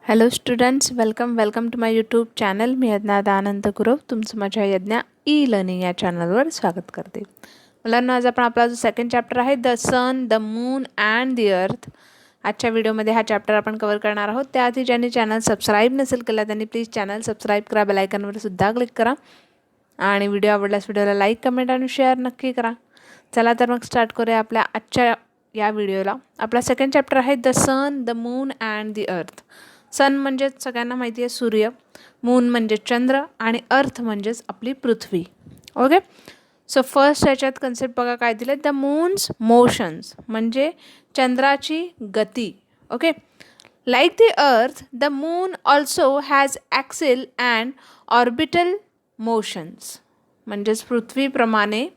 Hello students, welcome to my YouTube channel. मी यज्ञा आनंद गुरव तुमचं माझ्या यज्ञा ई लर्निंग या चॅनलवर स्वागत करते. मुलांना आज आपण आपला जो सेकंड चॅप्टर आहे the sun, the moon and the earth, आजच्या व्हिडिओमध्ये हा चॅप्टर आपण कव्हर करणार आहोत. त्याआधी ज्यांनी चॅनल सबस्क्राईब नसेल केला त्यांनी प्लीज चॅनल सबस्क्राईब करा, बेल आयकॉनवर सुद्धा क्लिक करा आणि व्हिडिओ आवडल्यास व्हिडिओला लाईक, कमेंट आणि शेअर नक्की करा. चला तर मग स्टार्ट करूया आपल्या आजच्या या व्हिडिओला. आपला सेकंड चॅप्टर आहे the sun, the moon and the earth. Sun म्हणजेच सगळ्यांना माहिती आहे सूर्य, मून म्हणजे चंद्र आणि अर्थ म्हणजेच आपली पृथ्वी. ओके, सो फर्स्ट याच्यात कन्सेप्ट बघा काय दिले. द मून्स मोशन्स म्हणजे चंद्राची गती. Okay, like the earth the moon also has axial and orbital motions म्हणजेच पृथ्वीप्रमाणे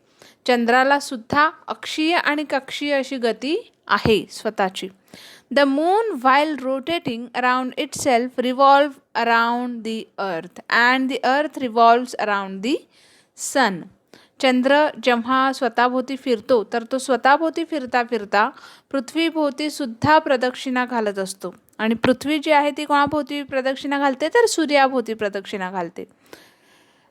चंद्राला सुद्धा अक्षीय आणि कक्षीय अशी गती आहे स्वतःची. The moon, while rotating around itself, revolves around the earth and the earth revolves around the sun. चंद्र जेव्हा स्वतःभोवती फिरतो तर तो स्वतःभोवती फिरता फिरता पृथ्वीभोवती सुद्धा प्रदक्षिणा घालत असतो आणि पृथ्वी जी आहे ती कोणाभोवती प्रदक्षिणा घालते तर सूर्याभोवती प्रदक्षिणा घालते.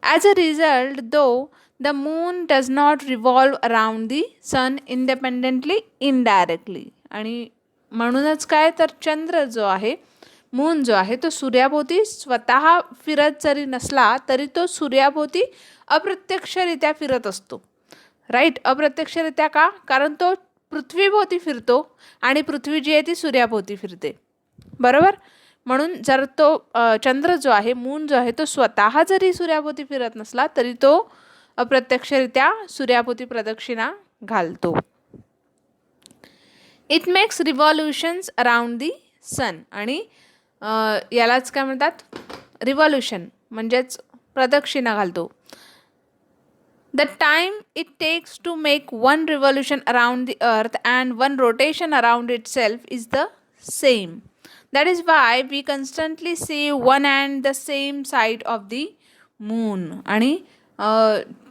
As a result, though the moon does not revolve around the sun independently, indirectly. आणि म्हणूनच काय तर चंद्र जो आहे, मून जो आहे तो सूर्याभोवती स्वतः फिरत जरी नसला तरी तो सूर्याभोवती अप्रत्यक्षरित्या फिरत असतो. राईट, अप्रत्यक्षरित्या का? कारण तो पृथ्वीभोवती फिरतो आणि पृथ्वी जी आहे ती सूर्याभोवती फिरते. बरोबर, म्हणून जर तो चंद्र जो आहे, मून जो आहे तो स्वतः जरी सूर्याभोवती फिरत नसला तरी तो अप्रत्यक्षरित्या सूर्याभोवती प्रदक्षिणा घालतो. It makes revolutions around the sun आणि यालाच काय म्हणतात, रिव्हॉल्युशन म्हणजेच प्रदक्षिणा घालतो. The time it takes to make one revolution around the earth and one rotation around itself is the same. That is why we constantly see one and the same side of the moon. आणि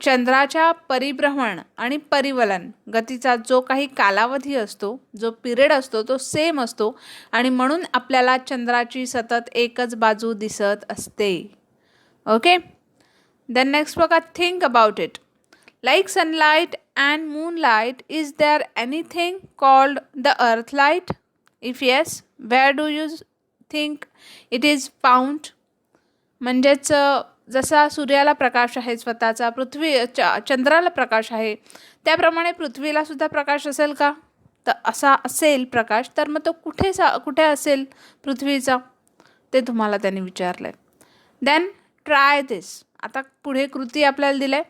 चंद्राच्या परिभ्रमण आणि परिवलन गतीचा जो काही कालावधी असतो, जो पिरियड असतो तो सेम असतो आणि म्हणून आपल्याला चंद्राची सतत एकच बाजू दिसत असते. ओके, देन नेक्स्ट बघा, think about it. Like sunlight and moonlight, is there anything called the earth light? If yes, where do you think it is found? म्हणजेच जसा सूर्याला प्रकाश आहे स्वतःचा, चंद्राला प्रकाश आहे, त्याप्रमाणे पृथ्वीला सुद्धा प्रकाश असेल का? तर असा असेल प्रकाश, तर मग तो कुठे असेल पृथ्वीचा, ते तुम्हाला त्यांनी विचारलं आहे. देन ट्राय दिस. आता पुढे कृती आपल्याला दिलं आहे.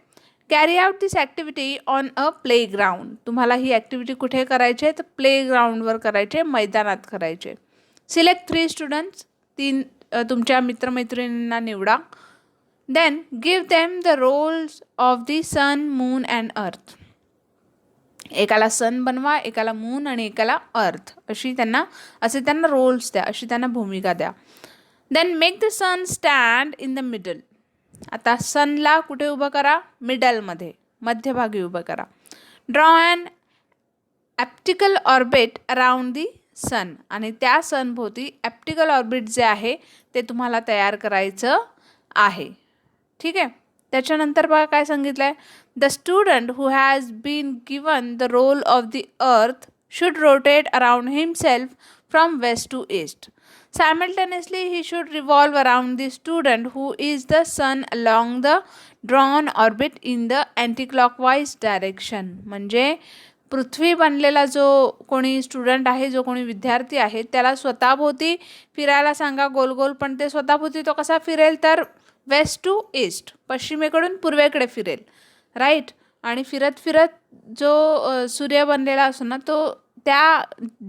Carry out this activity on a playground. तुम्हाला ही ॲक्टिव्हिटी कुठे करायची आहे तर प्लेग्राऊंडवर करायचे, मैदानात करायचे. Select 3 students. 3 तुमच्या मित्रमैत्रिणींना निवडा. Then give them the roles of the sun, moon and earth. एकाला सन बनवा, एकाला मून आणि एकाला अर्थ, असे त्यांना रोल्स द्या, अशी त्यांना भूमिका द्या. Then make the sun stand in the middle. आता सनला कुठे उभं करा? मिडलमध्ये, मध्यभागी उभं करा. Draw and elliptical orbit around the sun. आणि त्या सनभोवती ॲप्टिकल ऑर्बिट जे आहे ते तुम्हाला तयार करायचं आहे. ठीक आहे, त्याच्यानंतर बघा काय सांगितलं आहे. The student who has been given the role of the earth should rotate around himself from west to east. Simultaneously, he should revolve around the student who is the sun along the drawn orbit in the anticlockwise direction. म्हणजे पृथ्वी बनलेला जो कोणी student आहे, जो कोणी विद्यार्थी आहे, त्याला स्वतःभोवती फिरायला सांगा गोल गोल, पण ते स्वतःभोवती तो कसा फिरेल तर वेस्ट टू ईस्ट, पश्चिमेकडून पूर्वेकडे फिरेल. राईट, आणि फिरत फिरत जो सूर्य बनलेला असतो ना, तो त्या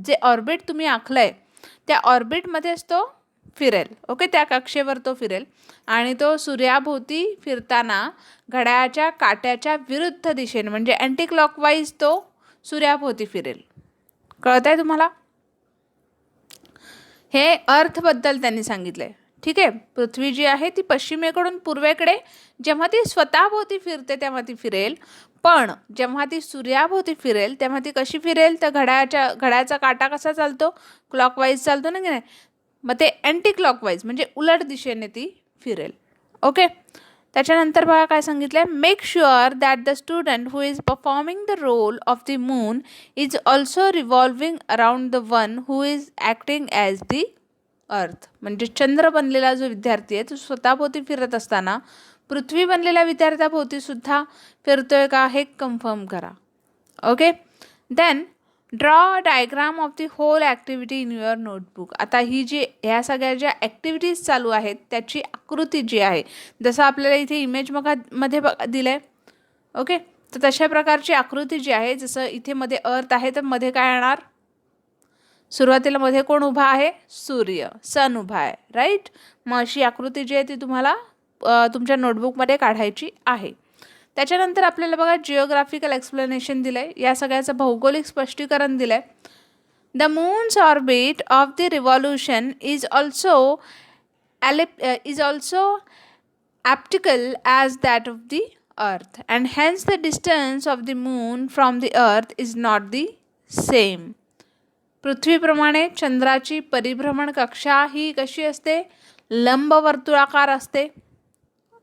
जे ऑर्बिट तुम्ही आखलं आहे त्या ऑर्बिटमध्येच तो फिरेल. ओके, त्या कक्षेवर तो फिरेल आणि तो सूर्याभोवती फिरताना घड्याळाच्या काट्याच्या विरुद्ध दिशेने म्हणजे अँटी क्लॉकवाईज तो सूर्याभोवती फिरेल. कळत आहे तुम्हाला? हे अर्थबद्दल त्यांनी सांगितलं आहे. ठीक आहे, पृथ्वी जी आहे ती पश्चिमेकडून पूर्वेकडे जेव्हा ती स्वतःभोवती फिरते तेव्हा ती फिरेल, पण जेव्हा ती सूर्याभोवती फिरेल तेव्हा ती कशी फिरेल तर घड्याळाचा काटा कसा चालतो, क्लॉकवाईज चालतो ना की नाही, मग ते अँटी क्लॉकवाईज म्हणजे उलट दिशेने ती फिरेल. ओके. त्याच्यानंतर बघा काय सांगितलं आहे, make sure that the student who is performing the role of the moon is also revolving around the one who is acting as the earth. म्हणजे चंद्र बनलेला जो विद्यार्थी आहे तो स्वतःभोवती फिरत असताना पृथ्वी बनलेल्या विद्यार्थ्याभोवती सुद्धा फिरतोय का हे कन्फर्म करा. Okay. Then draw diagram of the whole activity in your notebook. आता ही जी ह्या सगळ्या ज्या ॲक्टिव्हिटीज चालू आहेत त्याची आकृती जी आहे, जसं आपल्याला इथे इमेज मध्ये दिलं आहे. ओके. तर तशा प्रकारची आकृती जी आहे, जसं इथे मध्ये अर्थ आहे तर मध्ये काय येणार, सुरुवातीला मध्ये कोण उभा आहे, सूर्य, सन उभा आहे, राईट. मग अशी आकृती जी आहे ती तुम्हाला तुमच्या नोटबुकमध्ये काढायची आहे. त्याच्यानंतर आपल्याला बघा जिओग्राफिकल एक्सप्लेनेशन दिलं आहे, या सगळ्याचं भौगोलिक स्पष्टीकरण दिलं आहे. The moon's orbit of the revolution is also elliptical as that of the earth and hence the distance of the moon from the earth is not the same. पृथ्वीप्रमाणे चंद्राची परिभ्रमण कक्षा ही कशी असते, लंबवर्तुळाकार असते.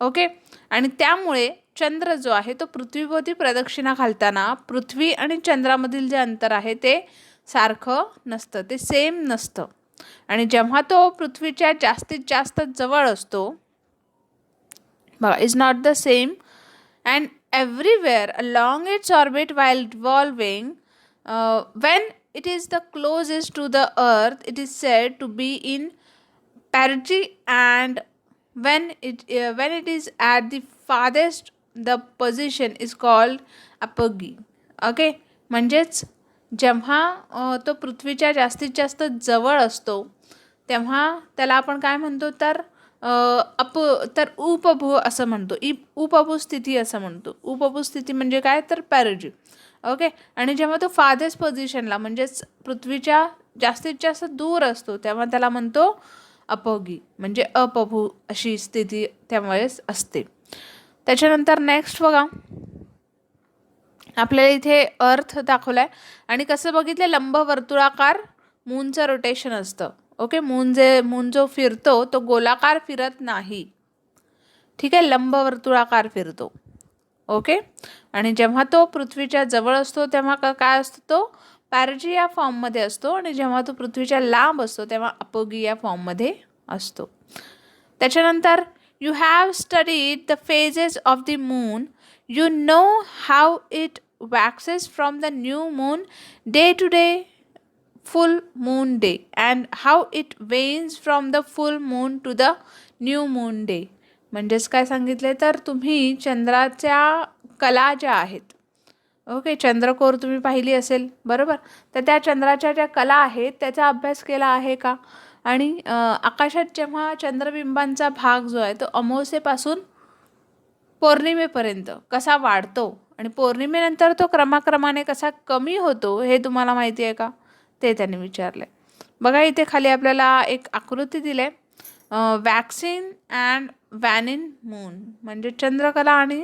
ओके. आणि त्यामुळे चंद्र जो आहे तो पृथ्वीभोवती प्रदक्षिणा घालताना पृथ्वी आणि चंद्रामधील जे अंतर आहे ते सारखं नसतं, ते सेम नसतं. आणि जेव्हा तो पृथ्वीच्या जास्तीत जास्त जवळ असतो, बघा, is not the same and everywhere along its orbit while revolving when it is the closest to the earth it is said to be in perigee and when it is at the farthest the position is called apogee. Okay. म्हणजेच जेव्हा तो पृथ्वीच्या जास्तीत जास्त जवळ असतो तेव्हा त्याला आपण काय म्हणतो तर उपभू असं म्हणतो, उपभू स्थिती असं म्हणतो. उपभू स्थिती म्हणजे काय तर पॅरेजी. ओके. आणि जेव्हा तो फार्देस्ट पोझिशनला म्हणजेच पृथ्वीच्या जास्तीत जास्त दूर असतो तेव्हा त्याला म्हणतो अपोगी, म्हणजे अपभू अशी स्थिती त्यामुळेच असते. त्याच्यानंतर नेक्स्ट बघा, आपल्याला इथे अर्थ दाखवला आहे आणि कसं बघितलं, लंबवर्तुळाकार मूनचं रोटेशन असतं. ओके. मून जो फिरतो तो गोलाकार फिरत नाही, ठीक आहे, लंबवर्तुळाकार फिरतो. ओके. आणि जेव्हा तो पृथ्वीच्या जवळ असतो तेव्हा काय असतो, तो पॅरेजी या फॉर्ममध्ये असतो आणि जेव्हा तो पृथ्वीच्या लांब असतो तेव्हा अपोगी या फॉर्ममध्ये असतो. त्याच्यानंतर you have studied the phases of the moon, you know how it waxes from the new moon day to day full moon day and how it wanes from the full moon to the new moon day. म्हणजेच काय सांगितले तर तुम्ही चंद्राच्या कला ज्या आहेत, okay, चंद्रकोर तुम्ही पाहिली असेल, बरोबर, तर त्या चंद्राच्या ज्या कला आहेत त्याचा अभ्यास केला आहे का. आणि आकाशात जेव्हा चंद्रबिंबांचा भाग जो आहे तो अमावस्येपासून पौर्णिमेपर्यंत कसा वाढतो आणि पौर्णिमेनंतर तो क्रमाक्रमाने कसा कमी होतो हे तुम्हाला माहिती आहे का, ते त्यांनी विचारलं. बघा इथे खाली आपल्याला एक आकृती दिली आहे, वॅक्सिन अँड वॅनिन मून, म्हणजे चंद्रकला आणि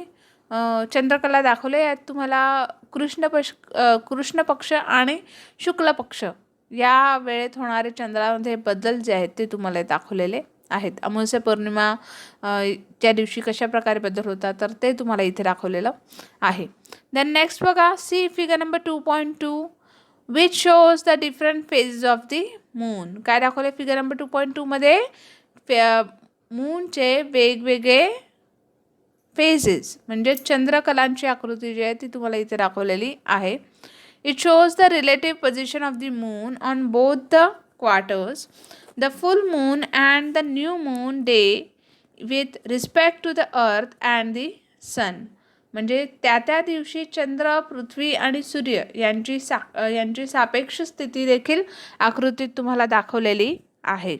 चंद्रकला दाखवले. यात तुम्हाला कृष्ण पक्ष आणि शुक्ल पक्ष या वेळेत होणारे चंद्रामध्ये बदल जे आहेत ते तुम्हाला दाखवलेले आहेत. अमावस्या पौर्णिमा त्या दिवशी कशा प्रकारे बदल होतात तर ते तुम्हाला इथे दाखवलेलं आहे. देन नेक्स्ट बघा, see figure number 2.2 which shows the different phases of the moon. काय दाखवले फिगर नंबर 2.2 मध्ये, मूनचे वेगवेगळे फेजेस म्हणजे चंद्रकलांची आकृती जी आहे ती तुम्हाला इथे दाखवलेली आहे. It shows the relative position of the moon on both the quarters, the full moon and the new moon day with respect to the earth and the sun. म्हणजे त्या दिवशी चंद्र, पृथ्वी आणि सूर्य यांची सापेक्ष स्थिती देखील आकृतीत तुम्हाला दाखवलेली आहे.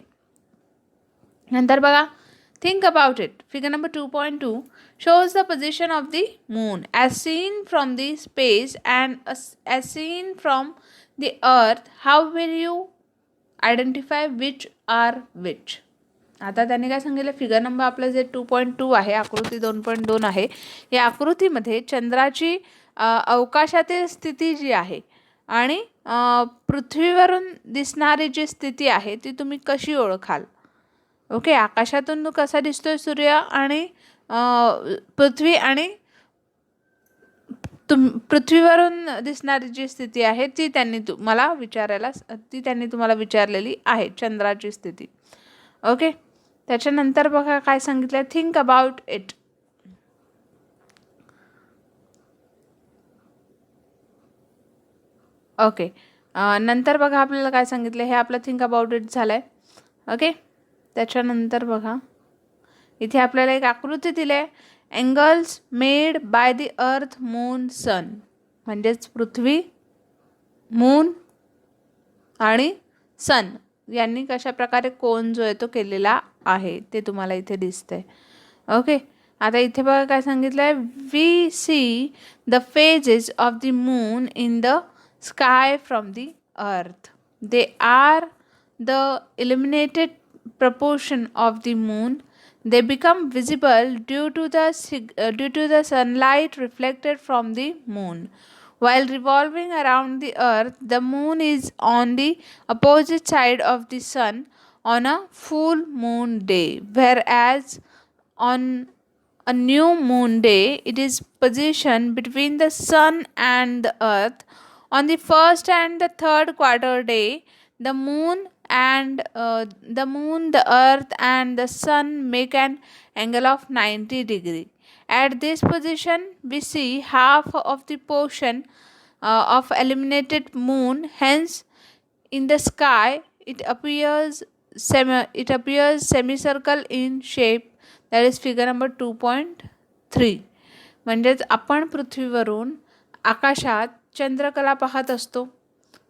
नंतर बघा, think about it. Figure number 2.2 shows the position of the moon as seen from the space and as seen from the earth. How will you identify which are which? आता त्यांनी काय सांगितलं, फिगर नंबर आपलं जे 2.2 आहे, आकृती 2.2 आहे, या आकृतीमध्ये चंद्राची अवकाशातील स्थिती जी आहे आणि पृथ्वीवरून दिसणारी जी स्थिती आहे ती तुम्ही कशी ओळखाल? ओके, आकाशातून कसा दिसतोय सूर्य आणि पृथ्वी आणि पृथ्वीवरून दिसणारी जी स्थिती आहे ती त्यांनी तुम्हाला विचारलेली आहे, चंद्राची स्थिती. ओके, त्याच्यानंतर बघा काय सांगितलं, थिंक अबाउट इट. ओके, नंतर बघा आपल्याला काय सांगितलं, हे आपलं थिंक अबाउट इट झालं आहे. ओके, त्याच्यानंतर बघा इथे आपल्याला एक आकृती दिली आहे, angles made by the earth, moon, sun. म्हणजेच पृथ्वी, मून आणि सन यांनी कशा प्रकारे कोन जो आहे तो केलेला आहे ते तुम्हाला इथे दिसतंय. ओके, आता इथे बघा काय सांगितलं आहे, we see the phases of the moon in the sky from the earth. They are the illuminated proportion of the moon. They become visible due to the sunlight reflected from the moon. While revolving around the earth, the moon is on the opposite side of the sun on a full moon day, whereas on a new moon day it is positioned between the sun and the earth. On the first and the third quarter day, the moon, the earth and the sun make an angle of 90 degrees. At this position, we see half of the portion of illuminated moon. Hence, in the sky, it appears semicircle in shape. That is figure number 2.3. म्हणजेच आपण पृथ्वीवरून आकाशात चंद्रकला पाहत असतो,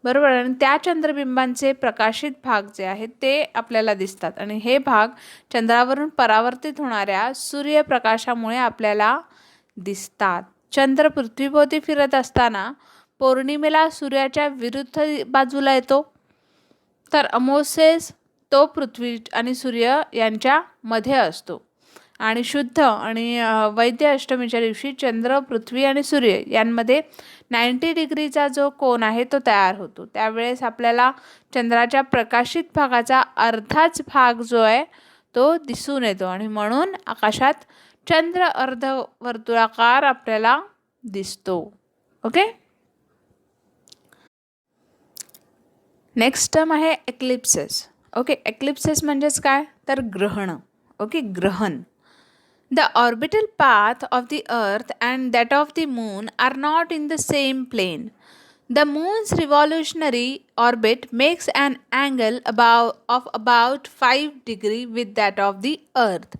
बरोबर, आणि त्या चंद्रबिंबांचे प्रकाशित भाग जे आहेत ते आपल्याला दिसतात आणि हे भाग चंद्रावरून परावर्तित होणाऱ्या सूर्यप्रकाशामुळे आपल्याला दिसतात. चंद्र पृथ्वीभोवती फिरत असताना पौर्णिमेला सूर्याच्या विरुद्ध बाजूला येतो, तर अमावस्येस तो पृथ्वी आणि सूर्य यांच्या मध्ये असतो. आणि शुद्ध आणि वैद्य अष्टमीच्या दिवशी चंद्र, पृथ्वी आणि सूर्य यांमध्ये 90 डिग्रीचा जो कोन आहे तो तयार होतो. त्यावेळेस आपल्याला चंद्राच्या प्रकाशित भागाचा अर्धाच भाग जो आहे तो दिसून येतो आणि म्हणून आकाशात चंद्र अर्धवर्तुळाकार आपल्याला दिसतो. ओके, नेक्स्ट टर्म आहे एक्लिप्सेस. ओके, एक्लिप्सेस म्हणजेच काय, तर ग्रहण. ओके, ग्रहण. The orbital path of the earth and that of the moon are not in the same plane. The moon's revolutionary orbit makes an angle of about 5 degrees with that of the earth.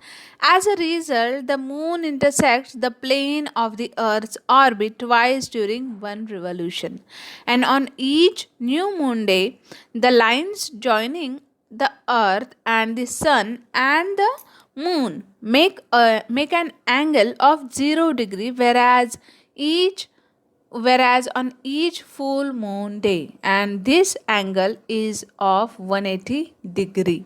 As a result, the moon intersects the plane of the earth's orbit twice during one revolution. And on each new moon day, the lines joining the earth and the sun and the moon make an angle of 0 degree, whereas on each full moon day, and this angle is of 180 degree.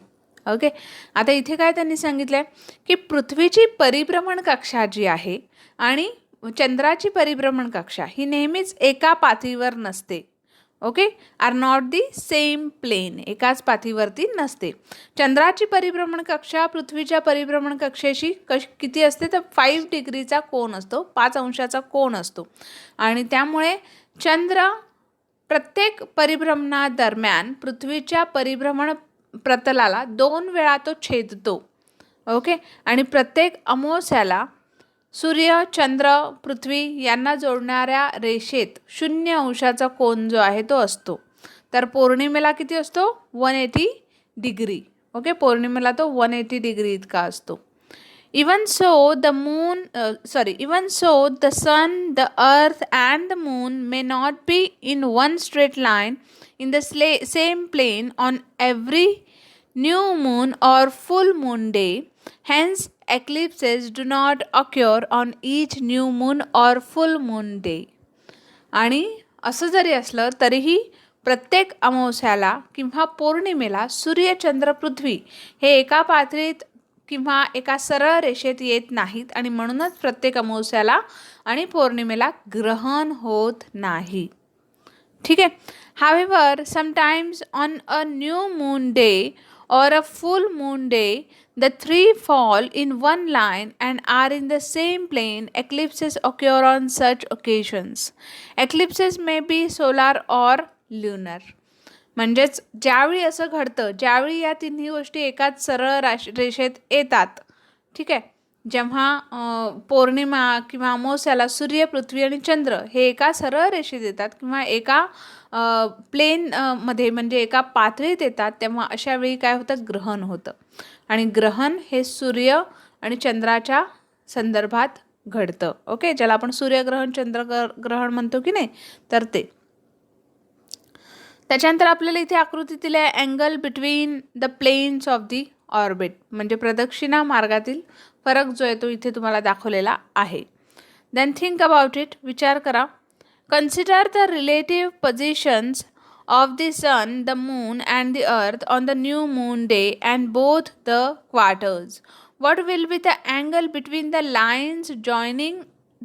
Okay, आता इथे काय त्यांनी सांगितलं आहे की पृथ्वीची परिभ्रमण कक्षा जी आहे आणि चंद्राची परिभ्रमण कक्षा ही नेहमीच एका पाथीवर नसते. Okay, are not the same plane, एकाच पाथीवरती नसते. चंद्राची परिभ्रमण कक्षा पृथ्वीच्या परिभ्रमण कक्षेशी किती असते, तर 5 डिग्रीचा कोन असतो, 5 अंशाचा कोन असतो आणि त्यामुळे चंद्र प्रत्येक परिभ्रमणादरम्यान पृथ्वीच्या परिभ्रमण प्रतलाला 2 वेळा तो छेदतो. ओके, आणि प्रत्येक अमावस्याला सूर्य, चंद्र, पृथ्वी यांना जोडणाऱ्या रेषेत 0 अंशाचा कोन जो आहे तो असतो. तर पौर्णिमेला किती असतो, 180 डिग्री. ओके, पौर्णिमेला तो 180 डिग्री इतका असतो. Even so, the sun, the earth and the moon may not be in one straight line in the same plane on every new moon or full moon day. Hence, eclipses do not occur on each new moon or full moon day. आणि असं जरी असलं तरीही प्रत्येक अमावस्याला किंवा पौर्णिमेला सूर्य, चंद्र, पृथ्वी हे एका पातळीत किंवा एका सरळ रेषेत येत नाहीत आणि म्हणूनच प्रत्येक अमावस्याला आणि पौर्णिमेला ग्रहण होत नाही. ठीक आहे. However sometimes on a new moon day or a full moon day, the three fall in one line and are in the same plane. Eclipses occur on such occasions. Eclipses may be solar or lunar. म्हणजेच ज्यावेळी असं घडतं, ज्यावेळी या तिन्ही गोष्टी एकाच सरळ रेषेत येतात, ठीक आहे, जेव्हा पौर्णिमा किंवा अमावस्याला सूर्य, पृथ्वी आणि चंद्र हे एका सरळ रेषेत येतात किंवा एका प्लेन मध्ये म्हणजे एका पातळीत येतात, तेव्हा अशा वेळी काय होतं, ग्रहण होतं. आणि ग्रहण हे सूर्य आणि चंद्राच्या संदर्भात घडतं. ओके, ज्याला आपण सूर्यग्रहण चंद्रग्रहण म्हणतो की नाही, तर ते. त्याच्यानंतर आपल्याला इथे आकृती दिली आहे, angle between the planes of the orbit, म्हणजे प्रदक्षिणा मार्गातील फरक जो आहे तो इथे तुम्हाला दाखवलेला आहे. देन थिंक अबाउट इट, विचार करा. Consider the relative positions of the sun, the moon and the earth on the new moon day and both the quarters. What will be the angle between the lines joining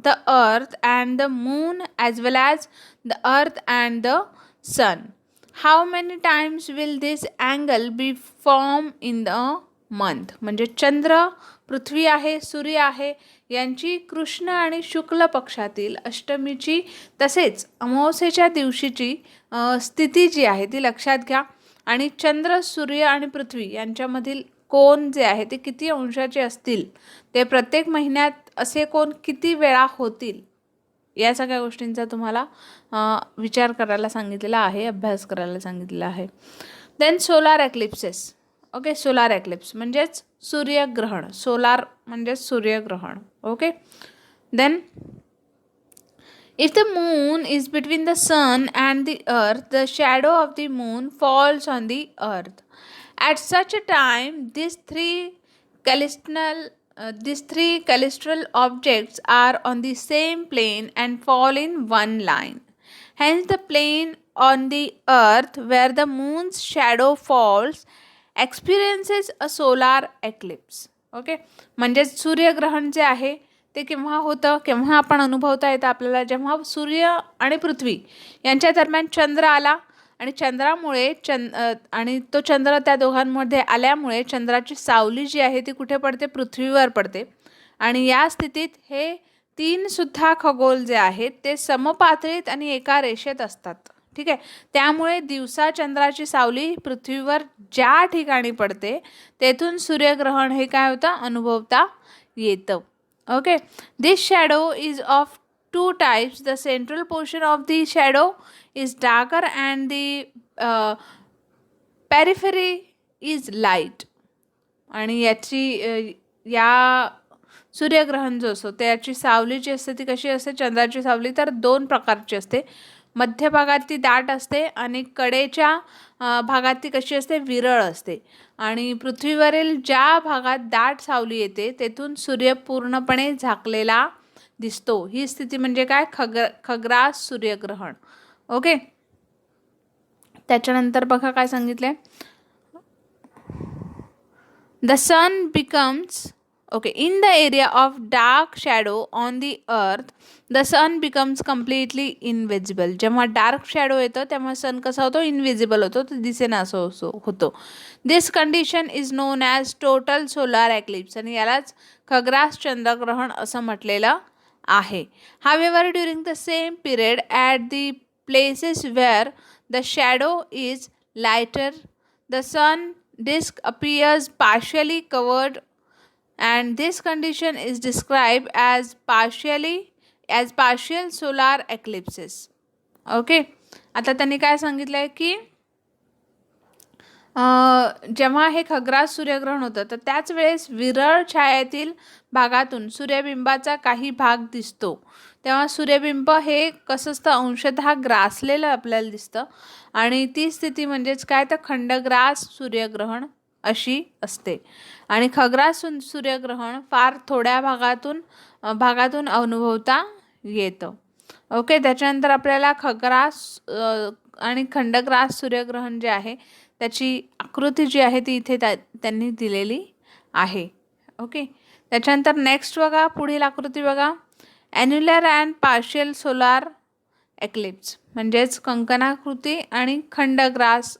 the earth and the moon as well as the earth and the sun? How many times will this angle be formed in the month? म्हणजे चंद्र, पृथ्वी आहे, सूर्य आहे, यांची कृष्ण आणि शुक्ल पक्षातील अष्टमीची तसेच अमावस्येच्या दिवशीची स्थिती जी आहे ती लक्षात घ्या. आणि चंद्र, सूर्य आणि पृथ्वी यांच्यामधील कोन जे आहे ते किती अंशाचे असतील, ते प्रत्येक महिन्यात असे कोन किती वेळा होतील, या सगळ्या गोष्टींचा तुम्हाला विचार करायला सांगितलेला आहे, अभ्यास करायला सांगितलेला आहे. Then solar eclipses. Okay, solar eclipse म्हणजेच सूर्यग्रहण, सोलार म्हणजे सूर्यग्रहण. Okay, then if the moon is between the sun and the earth, the shadow of the moon falls on the earth. At such a time, these three celestial objects are on the same plane and fall in one line. Hence, the plane on the earth where the moon's shadow falls experiences a solar eclipse. Okay, म्हणजे सूर्यग्रहण जे आहे ते केव्हा होतं, केव्हा आपण अनुभवता येतं आपल्याला, जेव्हा सूर्य आणि पृथ्वी यांच्या दरम्यान चंद्र आला आणि चंद्रामुळे आणि तो चंद्र त्या दोघांमध्ये आल्यामुळे चंद्राची सावली जी आहे ती कुठे पडते, पृथ्वीवर पडते. आणि या स्थितीत हे तीन सुद्धा खगोल जे आहेत ते समपातळीत आणि एका रेषेत असतात. ठीक आहे, त्यामुळे दिवसा चंद्राची सावली पृथ्वीवर ज्या ठिकाणी पडते तेथून सूर्यग्रहण हे काय होतं, अनुभवता येतं. Okay, this shadow is of two types. The central portion of the shadow is darker and the periphery is light. आणि याची या सूर्यग्रहण जो असतो त्याची सावली जी असते ती कशी असते, चंद्राची सावली तर दोन प्रकारची असते. मध्य भागात ती दाट असते आणि कडेच्या भागात ती कशी असते, विरळ असते. आणि पृथ्वीवरील ज्या भागात दाट सावली येते तेथून सूर्य पूर्णपणे झाकलेला दिसतो. ही स्थिती म्हणजे काय, खग्रास सूर्यग्रहण. ओके, त्याच्यानंतर बघा काय सांगितलंय, the sun becomes okay in the area of dark shadow on the earth the sun becomes completely invisible. जेव्हा डार्क शॅडो येतं तेव्हा सन कसा होतो, इनविजिबल होतो, तो दिसेना असं होतो. This condition is known as total solar eclipse आणि यालाच खग्रास चंद्रग्रहण असं म्हटलेलं आहे. However, during the same period at the places where the shadow is lighter, the sun disk appears partially covered and this condition is described as partial solar eclipses. Okay, आता त्यांनी काय सांगितलंय की जेव्हा हे खग्रास सूर्यग्रहण होतं तर त्याच वेळेस विरळ छायातील भागातून सूर्यबिंबाचा काही भाग दिसतो. तेव्हा सूर्यबिंब हे कसं असतं, अंशतः ग्रासलेलं आपल्याला दिसतं आणि ती स्थिती म्हणजेच काय, तर खंडग्रास सूर्यग्रहण अशी असते. आणि खग्रास सूर्यग्रहण फार थोड्या भागातून अनुभवता येतं. ओके, त्याच्यानंतर आपल्याला खग्रास आणि खंडग्रास सूर्यग्रहण जे आहे त्याची आकृती जी आहे ती इथे त्यांनी दिलेली आहे. ओके, त्याच्यानंतर नेक्स्ट बघा, पुढील आकृती बघा, ॲन्युलर अँड पार्शियल सोलार एक्लिप्स म्हणजेच कंकणाकृती आणि खंडग्रास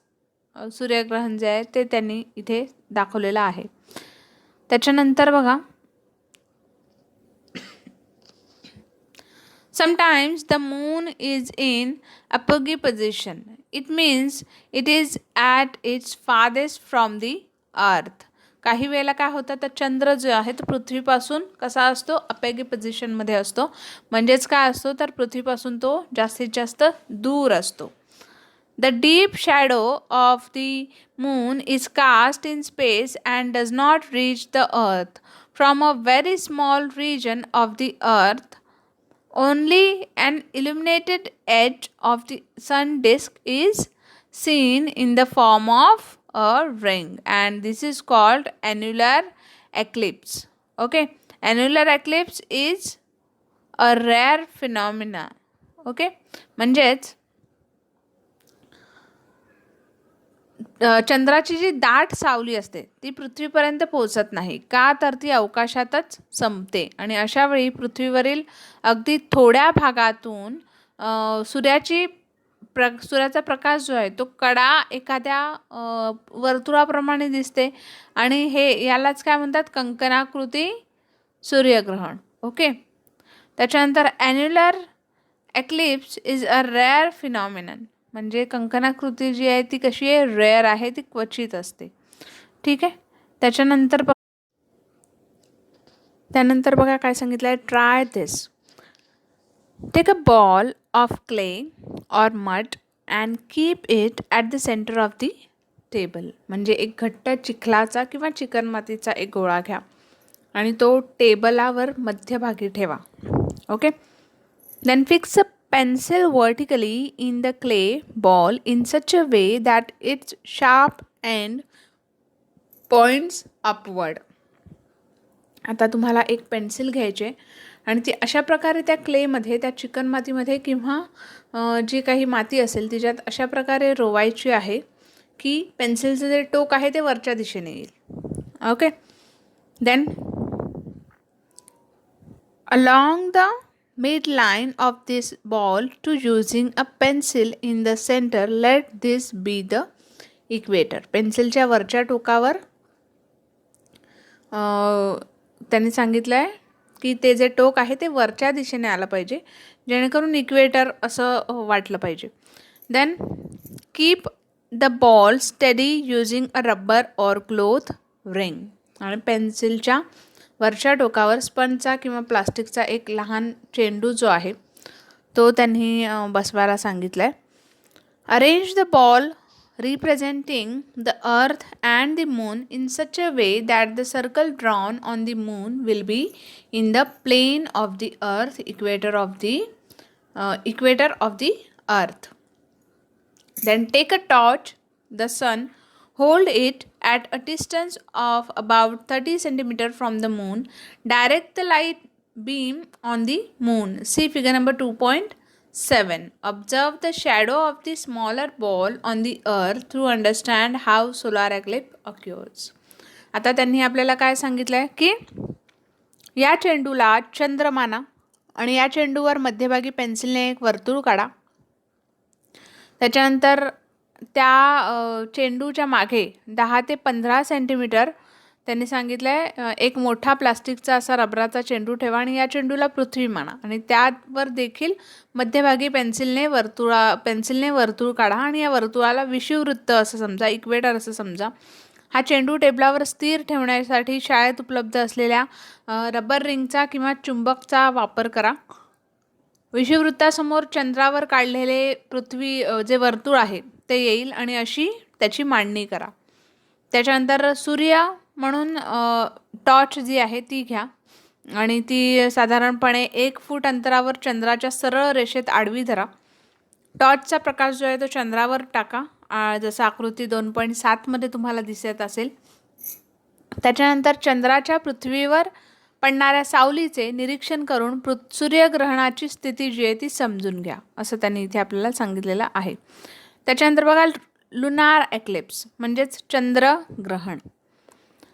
सूर्यग्रहण जे आहे ते त्यांनी इथे दाखवलेलं आहे. त्याच्यानंतर बघा, sometimes the moon is in apogee position. It means it is at its farthest from the earth. काही वेळेला काय होतं, तर चंद्र जो आहे तो पृथ्वीपासून कसा असतो, अपेगी पोझिशनमध्ये असतो. म्हणजेच काय असतो, तर पृथ्वीपासून तो जास्तीत जास्त दूर असतो. The deep shadow of the moon is cast in space and does not reach the earth. From a very small region of the earth, only an illuminated edge of the sun disk is seen in the form of a ring, and this is called annular eclipse. Okay, annular eclipse is a rare phenomenon. Okay, म्हणजेच चंद्राची जी दाट सावली असते ती पृथ्वीपर्यंत पोहोचत नाही. का, तर ती अवकाशातच संपते आणि अशा वेळी पृथ्वीवरील अगदी थोड्या भागातून सूर्याचा प्रकाश जो आहे तो कडा एखाद्या वर्तुळाप्रमाणे दिसते आणि यालाच काय म्हणतात, कंकणाकृती सूर्यग्रहण. ओके, त्याच्यानंतर annular eclipse is a rare phenomenon. म्हणजे कंकणाकृती जी आहे ती कशी आहे, रेअर आहे, ती क्वचित असते. ठीक आहे. त्यानंतर बघा काय सांगितलं आहे, try this. Take a ball of clay or mud and keep it at the centre of the table. म्हणजे एक घट्ट चिखलाचा किंवा चिकणमातीचा एक गोळा घ्या आणि तो टेबलावर मध्यभागी ठेवा. Okay, then fix a pencil vertically in the clay ball in such a way that its sharp end points upward. आता तुम्हाला एक पेन्सिल घ्यायचे आणि ती अशा प्रकारे त्या क्लेमध्ये, त्या चिकन मातीमध्ये किंवा जी काही माती असेल तिच्यात अशा प्रकारे रोवायची आहे की पेन्सिलचं जे टोक आहे ते वरच्या दिशेने येईल. Okay, then along the midline of this ball to using a pencil in the center, let this be the equator. पेन्सिलच्या वरच्या टोकावर त्यांनी सांगितलं आहे की ते जे टोक आहे ते वरच्या दिशेने आलं पाहिजे, जेणेकरून इक्वेटर असं वाटलं पाहिजे. Then keep the ball steady using a rubber or cloth ring. आणि पेन्सिलच्या वरच्या टोकावर स्पंजचा किंवा प्लास्टिकचा एक लहान चेंडू जो आहे तो त्यांनी बसवायला सांगितलं आहे. Arrange the ball representing the earth and the moon in such a way that the circle drawn on the moon will be in the plane of the earth, equator of the earth. Then take a torch, the sun, hold it at a distance of about 30 cm from the moon. Direct the light beam on the moon. See figure number 2.7. Observe the shadow of the smaller ball on the earth to understand how solar eclipse occurs. आता त्यांनी आपल्याला काय सांगितलं आहे की या चेंडूला चंद्रमाना आणि या चेंडूवर मध्यभागी पेन्सिलने एक वर्तुळ काढा. त्याच्यानंतर त्या चेंडूच्या मागे 10 ते 15 सेंटीमीटर त्यांनी सांगितलं आहे एक मोठा प्लास्टिकचा असा रबराचा चेंडू ठेवा आणि या चेंडूला पृथ्वी माना आणि त्यावर देखील मध्यभागी पेन्सिलने वर्तुळ काढा आणि या वर्तुळाला विषुववृत्त असं समजा, इक्वेटर असं समजा. हा चेंडू टेबलावर स्थिर ठेवण्यासाठी शाळेत उपलब्ध असलेल्या रबर रिंगचा किंवा चुंबकचा वापर करा. विषुववृत्तासमोर चंद्रावर काढलेले पृथ्वी जे वर्तुळ आहे ते येईल आणि अशी त्याची मांडणी करा. त्याच्यानंतर सूर्य म्हणून टॉर्च जी आहे ती घ्या आणि ती साधारणपणे 1 फूट अंतरावर चंद्राच्या सरळ रेषेत आडवी धरा. टॉर्चचा प्रकाश जो आहे तो चंद्रावर टाका, जसं आकृती 2.7 मध्ये तुम्हाला दिसत असेल. त्याच्यानंतर चंद्राच्या पृथ्वीवर पडणाऱ्या सावलीचे निरीक्षण करून सूर्यग्रहणाची स्थिती जी आहे ती समजून घ्या, असं त्यांनी इथे आपल्याला सांगितलेलं आहे. त्याच्यानंतर बघा लुनार एक्लिप्स म्हणजेच चंद्रग्रहण.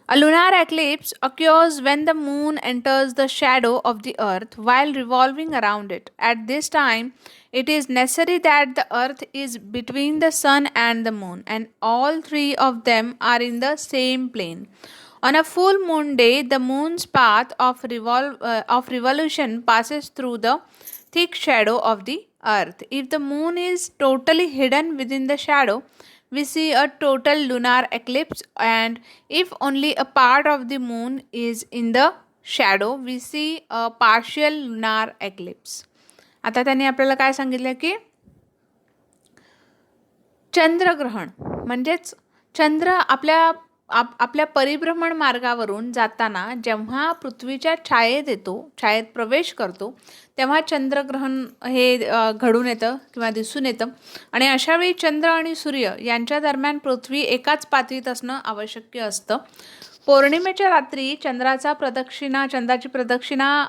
A lunar eclipse occurs when the moon enters the shadow of the earth while revolving around it. At this time, it is necessary that the earth is between the sun and the moon, and all three of them are in the same plane. On a full moon day, the moon's path of revolution passes through the thick shadow of the earth. If the moon is totally hidden within the shadow, we see a total lunar eclipse, and if only a part of the moon is in the shadow, we see a partial lunar eclipse. आता त्यांनी आपल्याला काय सांगितलं की चंद्रग्रहण म्हणजेच चंद्र आपल्या परिभ्रमण मार्गावरून जाताना जेव्हा पृथ्वीच्या छायेत येतो, छायेत प्रवेश करतो, तेव्हा चंद्रग्रहण हे घडून येतं किंवा दिसून येतं. आणि अशावेळी चंद्र आणि सूर्य यांच्या दरम्यान पृथ्वी एकाच पातळीत असणं आवश्यक असतं. पौर्णिमेच्या रात्री चंद्राची प्रदक्षिणा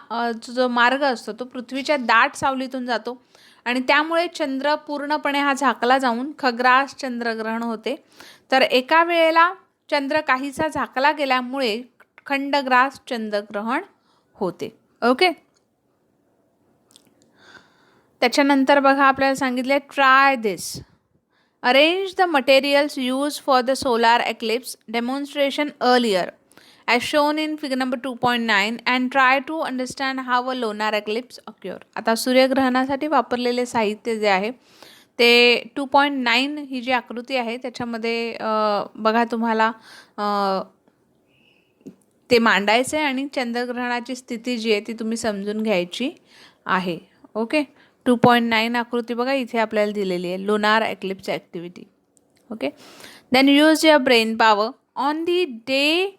जो मार्ग असतो तो पृथ्वीच्या दाट सावलीतून जातो आणि त्यामुळे चंद्र पूर्णपणे हा झाकला जाऊन खग्रास चंद्रग्रहण होते. तर एका वेळेला चंद्र काहीसा झाकला गेल्यामुळे खंडग्रास चंद्रग्रहण होते. ओके. त्याच्यानंतर बघा आपल्याला सांगितले try this. Arrange the materials use for the solar eclipse demonstration earlier as shown in figure number 2.9 and try to understand how a lunar eclipse occur. आता सूर्यग्रहणासाठी वापरलेले साहित्य जे आहे ते 2.9 ही जी आकृती आहे त्याच्यामध्ये बघा तुम्हाला ते मांडायचे आणि चंद्रग्रहणाची स्थिती जी आहे ती तुम्ही समजून घ्यायची आहे. ओके. 2.9 आकृती बघा इथे आपल्याला दिलेली आहे, lunar eclipse activity. Okay. Then use your brain power. On the day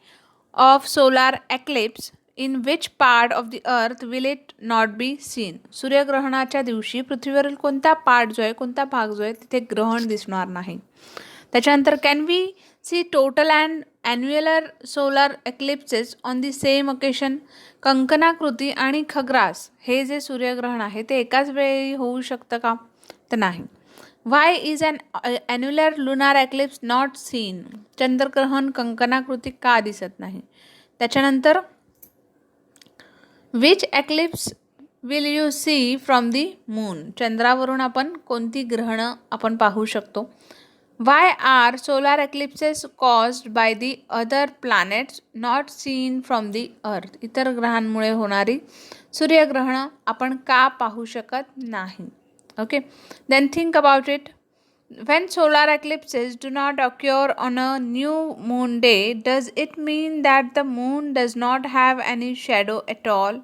of solar eclipse, in which part of the earth will it not be seen? सूर्यग्रहणाच्या दिवशी पृथ्वीवरील कोणता पार्ट जो आहे, कोणता भाग जो आहे तिथे ग्रहण दिसणार नाही. त्याच्यानंतर can we see total and annular solar eclipses on the same occasion. कंकणाकृती आणि खग्रास हे जे सूर्यग्रहण आहे ते एकाच वेळी होऊ शकतं का? तर नाही. Why is an annular lunar eclipse not seen? चंद्रग्रहण कंकणाकृती का दिसत नाही? त्याच्यानंतर which eclipse will you see from the moon? चंद्रावरून आपण कोणती ग्रहणं आपण पाहू शकतो? Why are solar eclipses caused by the other planets not seen from the earth? इतर ग्रहांमुळे होणारी सूर्यग्रहणं आपण का पाहू शकत नाही? Okay, then think about it. When solar eclipses do not occur on a new moon day, does it mean that the moon does not have any shadow at all?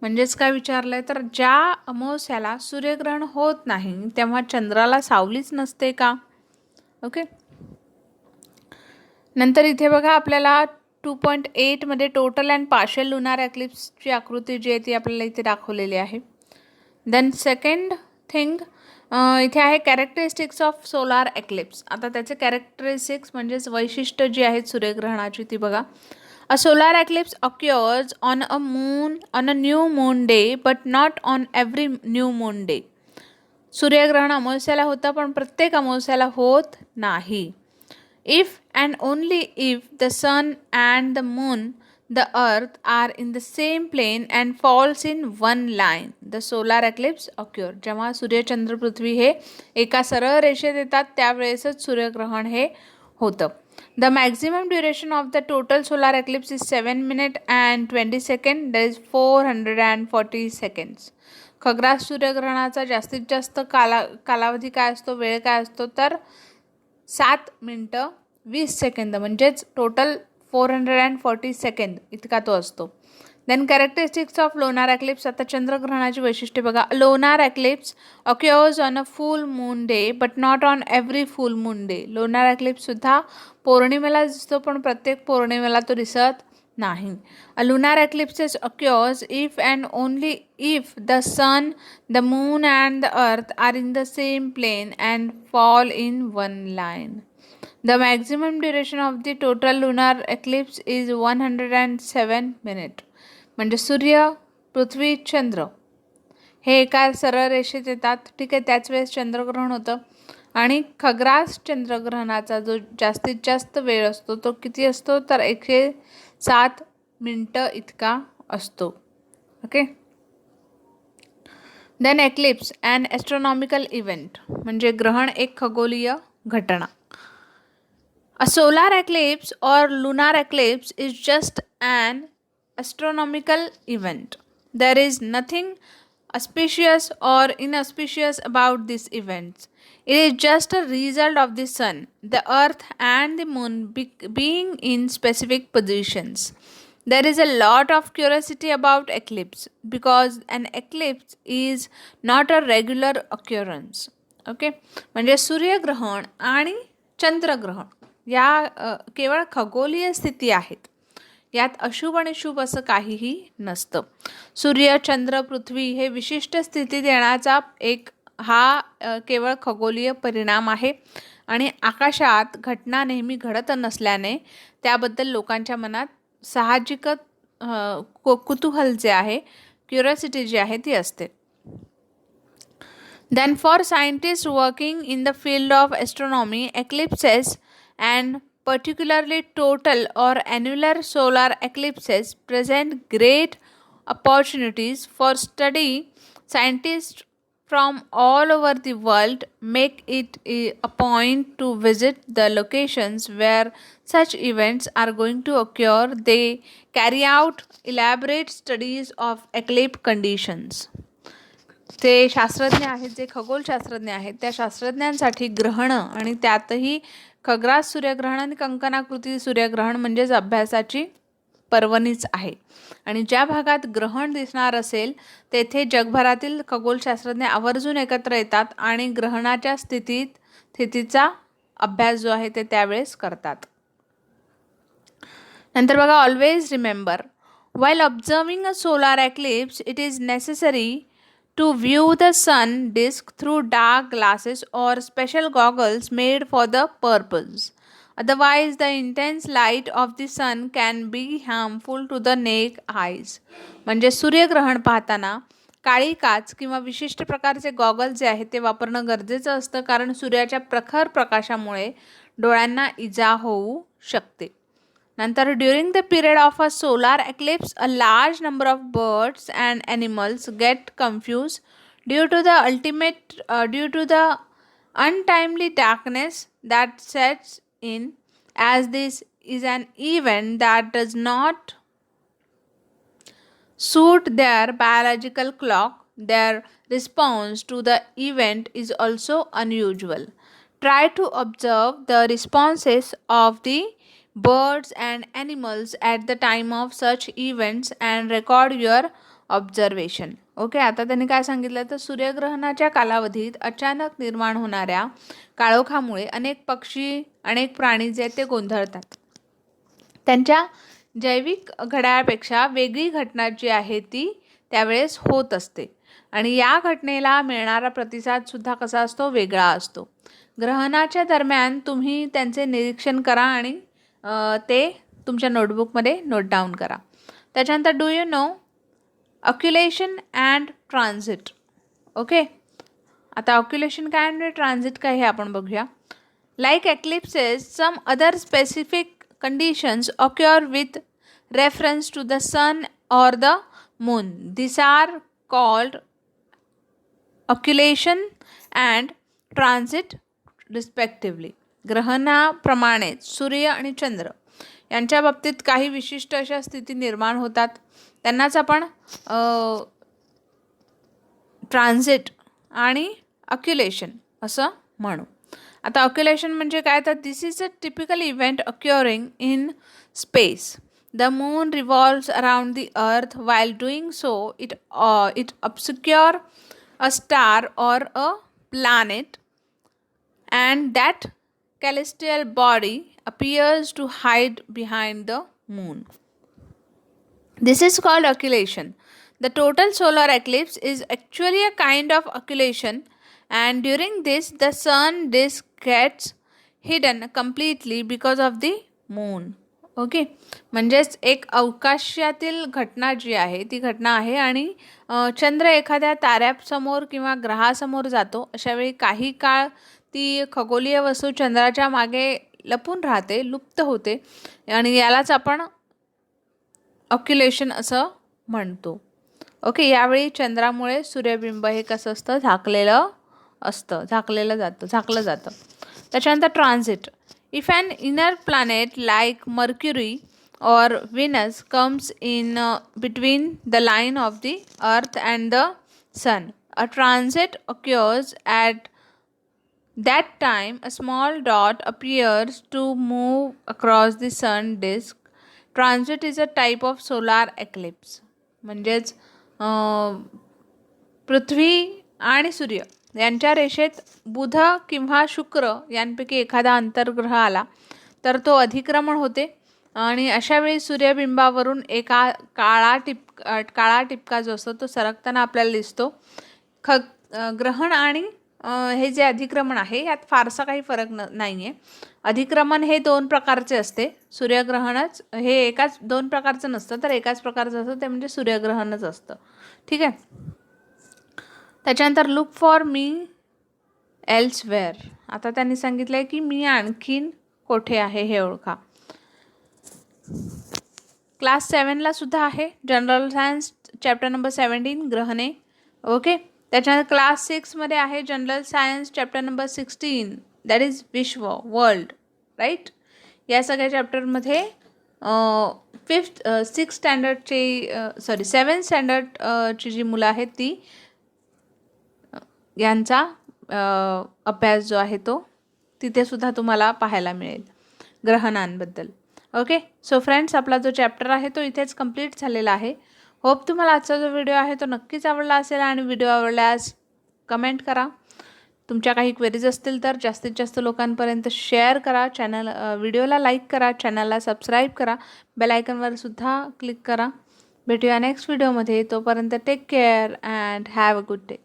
म्हणजेच काय विचारलंय तर ज्या अमावस्याला सूर्यग्रहण होत नाही तेव्हा चंद्राला सावलीच नसते का? ओके. नंतर इथे बघा आपल्याला 2.8 मध्ये टोटल अँड पार्शियल लुनार एक्लिप्सची आकृती जी आहे ती आपल्याला इथे दाखवलेली आहे. देन सेकंड थिंग इथे आहे कॅरेक्टरिस्टिक्स ऑफ सोलार एक्लिप्स. आता त्याचे कॅरेक्टरिस्टिक्स म्हणजेच वैशिष्ट्य जी आहेत सूर्यग्रहणाची ती बघा. A solar eclipse occurs on a new moon day but not on every new moon day. सूर्यग्रहण अमावस्याला होतं पण प्रत्येक अमावस्याला होत नाही. If and only if the sun and the moon, the earth are in the same plane and falls in one line, the solar eclipse occur. जेव्हा सूर्य चंद्र पृथ्वी हे एका सरळ रेषेत येतात त्यावेळेसच सूर्यग्रहण हे होतं. The maximum duration of the total solar eclipse is 7 minutes and 20 seconds. That is 440 seconds. खग्रास सूर्यग्रहणाचा जास्तीत जास्त कालावधी काय असतो, वेळ काय असतो तर 7 मिनटं 20 सेकंद म्हणजेच टोटल 440 सेकंद इतका तो असतो. Then characteristics of lunar eclipse. आता चंद्रग्रहणाची वैशिष्ट्ये बघा. Lunar eclipse occurs on a full moon day but not on every full moon day. Lunar eclipse सुद्धा पौर्णिमेला दिसतो पण प्रत्येक पौर्णिमेला तो दिसत नाही. अ lunar eclipses occurs if and only if the sun, the moon and the earth are in the same plane and fall in one line. The maximum duration of the total lunar eclipse is 107 minutes. म्हणजे सूर्य, पृथ्वी, चंद्र हे एका सरळ रेषेत येतात. ठीक आहे, त्याच वेळेस चंद्रग्रहण होतं आणि खग्रास चंद्रग्रहणाचा जो जास्तीत जास्त वेळ असतो तो किती असतो, तर 107 मिनटं इतका असतो. Okay. Then eclipse and astronomical event, म्हणजे ग्रहण एक खगोलीय घटना. A solar eclipse or lunar eclipse is just an astronomical event. There is nothing auspicious or inauspicious about these events. It is just a result of the sun, the earth, and the moon being in specific positions. There is a lot of curiosity about eclipse because an eclipse is not a regular occurrence. Okay, म्हणजे सूर्यग्रहण आणि चंद्रग्रहण या केवळ खगोलीय स्थिती आहेत. यात अशुभ आणि शुभ असं काहीही नसतं. सूर्य, चंद्र, पृथ्वी हे विशिष्ट स्थितीत येण्याचा एक केवळ खगोलीय परिणाम आहे आणि आकाशात घटना नेहमी घडत नसल्याने त्याबद्दल लोकांच्या मनात साहजिकच कुतूहल जे आहे, क्युरिओसिटी जी आहे ती असते. Then for scientists working in the field of astronomy, eclipses and particularly total or annular solar eclipses present great opportunities for study. Scientists from all over the world make it a point to visit the locations where such events are going to occur. They carry out elaborate studies of eclipse conditions. ते शास्त्रज्ञ आहेत, जे खगोलशास्त्रज्ञ आहेत, त्या शास्त्रज्ञांसाठी ग्रहणं आणि त्यातही खग्रास सूर्यग्रहण आणि कंकणाकृती सूर्यग्रहण म्हणजेच अभ्यासाची पर्वणीच आहे. आणि ज्या भागात ग्रहण दिसणार असेल तेथे जगभरातील खगोलशास्त्रज्ञ आवर्जून एकत्र येतात आणि ग्रहणाच्या स्थितीचा अभ्यास जो आहे ते त्यावेळेस करतात. नंतर बघा, always remember while observing a solar eclipse it is necessary to view the sun disk through dark glasses or special goggles made for the purpose. Otherwise, the intense light of the sun can be harmful to the naked eyes. म्हणजे सूर्यग्रहण पाहताना काळी काच किंवा विशिष्ट प्रकारचे goggle जे आहेत ते वापरणं गरजेचं असतं, कारण सूर्याच्या प्रखर प्रकाशामुळे डोळ्यांना इजा होऊ शकते. नंतर during the period of a solar eclipse a large number of birds and animals get confuse due to the untimely darkness that sets in. As this is an event that does not suit their biological clock, their response to the event is also unusual. Try to observe the responses of the birds and animals at the time of such events and record your observation. Okay, आता त्यांनी काय सांगितलं तर सूर्यग्रहणाच्या कालावधीत अचानक निर्माण होणाऱ्या काळोखामुळे अनेक पक्षी, अनेक प्राणी जे ते गोंधळतात. त्यांच्या जैविक घड्याळापेक्षा वेगळी घटना जी आहे ती त्यावेळेस होत असते आणि या घटनेला मिळणारा प्रतिसादसुद्धा कसा असतो, वेगळा असतो. ग्रहणाच्या दरम्यान तुम्ही त्यांचे निरीक्षण करा आणि ते तुमच्या नोटबुकमध्ये नोट डाऊन करा. त्याच्यानंतर do you know occultation and transit. Okay, आता ऑक्युलेशन काय आणि ट्रान्झिट काय हे आपण बघूया. Like eclipses, some other specific conditions occur with reference to the sun or the moon. This are called occultation and transit respectively. ग्रहणाप्रमाणेच सूर्य आणि चंद्र यांच्या बाबतीत काही विशिष्ट अशा स्थिती निर्माण होतात, त्यांनाच आपण ट्रान्झिट आणि ऑक्युलेशन असं म्हणू. आता ऑक्युलेशन म्हणजे काय, तर this is a typical event occurring in space. The moon revolves around the earth. while doing so it obscures a star or a planet and that celestial body appears to hide behind the moon. This is called occultation. The total solar eclipse is actually a kind of occultation, and during this the sun disk gets hidden completely because of the moon. Okay, म्हणजेच एक अवकाशातील घटना जी आहे ती घटना आहे आणि चंद्र एखाद्या ताऱ्यासमोर किंवा ग्रहासमोर जातो. अशावेळी काही काळ ती खगोलीय वस्तू चंद्राच्या मागे लपून राहते, लुप्त होते आणि यालाच आपण ऑक्युलेशन असं म्हणतो. ओके, यावेळी चंद्रामुळे सूर्यबिंब हे कसं असतं, झाकलं जातं. त्याच्यानंतर transit. If an inner planet like Mercury or Venus comes in between the line of the Earth and the Sun, a transit occurs. At that time, a small dot appears to move across the sun disk. Transit is a type of solar eclipse. म्हणजेच पृथ्वी आणि सूर्य यांच्या रेषेत बुध किंवा शुक्र यांपैकी एखादा अंतर्ग्रह आला तर तो अधिक्रमण होते आणि अशावेळी सूर्यबिंबावरून एका काळा टिपका जो असतो तो सरकताना आपल्याला दिसतो. ग्रहण आणि हे जे अधिक्रमण आहे यात फारसा काही फरक नाही आहे. अधिक्रमण हे 2 प्रकारचे असते. सूर्यग्रहणच हे दोन प्रकारचं नसतं, तर एकाच प्रकारचं असतं, ते म्हणजे सूर्यग्रहणच असतं. ठीक आहे. त्याच्यानंतर लुक फॉर मी एल्सवेअर. आता त्यांनी सांगितलं आहे की मी आणखीन कोठे आहे हे ओळखा. क्लास 7ला सुद्धा आहे. जनरल सायन्स चॅप्टर नंबर 17 ग्रहणे. ओके. त्याच्यानंतर क्लास 6मध्ये आहे general science chapter number 16 that is विश्व, वर्ल्ड, राईट. या सगळ्या चॅप्टरमध्ये 7th स्टँडर्डची जी मुलं आहेत ती यांचा अभ्यास जो आहे तो तिथे सुद्धा तुम्हाला पाहायला मिळेल ग्रहणांबद्दल. ओके. सो फ्रेंड्स, आपला जो चॅप्टर आहे तो इथेच कंप्लीट झालेला आहे. होप तुम्हाला आजचा जो व्हिडिओ आहे तो नक्कीच आवडला असेल आणि व्हिडिओ आवडल्यास कमेंट करा. तुमच्या काही क्वेरीज असतील तर जास्तीत जास्त लोकांपर्यंत शेअर करा. व्हिडिओला लाईक करा, चॅनलला सबस्क्राईब करा, बेल आयकॉनवर सुद्धा क्लिक करा. भेटूया नेक्स्ट व्हिडिओमध्ये. तोपर्यंत take care and have a good day.